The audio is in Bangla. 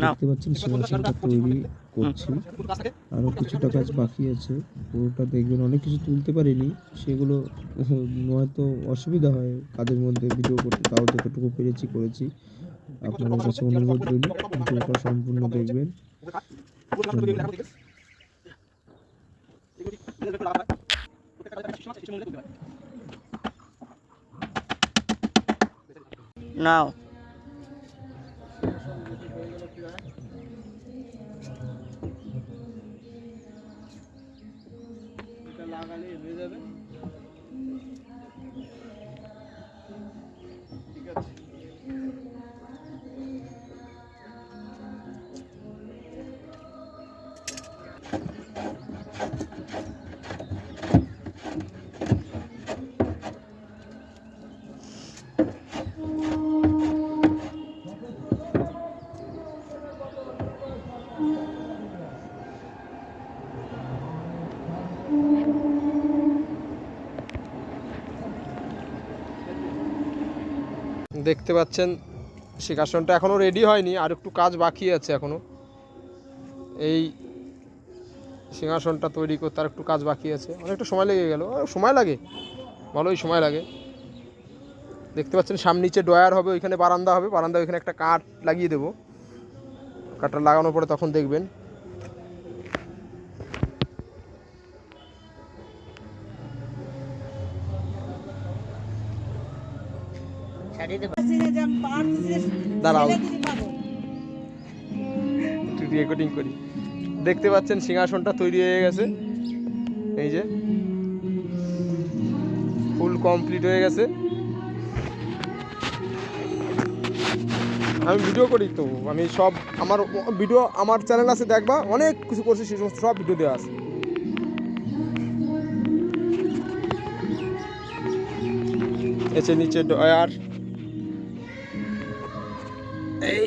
দেখতে পাচ্ছেন সিংহাসনটা তৈরি করছি, আরও কিছুটা কাজ বাকি আছে। পুরোটা দেখবেন, অনেক কিছু তুলতে পারিনি, সেগুলো হয়তো অসুবিধা হয় কাজের মধ্যে ভিডিও করতে, তাও যতটুকু পেরেছি করেছি। আপনাদের কাছে অনুরোধ রইল ভিডিওটা সম্পূর্ণ দেখবেন। ধন্যবাদ। নাও লাগালে হয়ে যাবে। ঠিক আছে। দেখতে পাচ্ছেন সিংহাসনটা এখনো রেডি হয়নি, আর একটু কাজ বাকি আছে এখনো। এই সিংহাসনটা তৈরি করতে আর একটু কাজ বাকি আছে, অনেকটা সময় লেগে গেল। সময় লাগে, ভালোই সময় লাগে। দেখতে পাচ্ছেন সামনে নিচে ড্রয়ার হবে, ওইখানে বারান্দা হবে, বারান্দা ওইখানে একটা কাঠ লাগিয়ে দেবো। কাঠটা লাগানোর পরে তখন দেখবেন। দাঁড়াও রেকর্ডিং করি। দেখতে পাচ্ছেন সিংহাসনটা তৈরি হয়ে গেছে, এই যে ফুল কমপ্লিট হয়ে গেছে। আমি ভিডিও করি, তো আমি সব আমার ভিডিও আমার চ্যানেল আছে, দেখবা অনেক কিছু করছি, সেই সমস্ত সব ভিডিও দেওয়া আছে। এসে নিচে ড্রয়ার, এই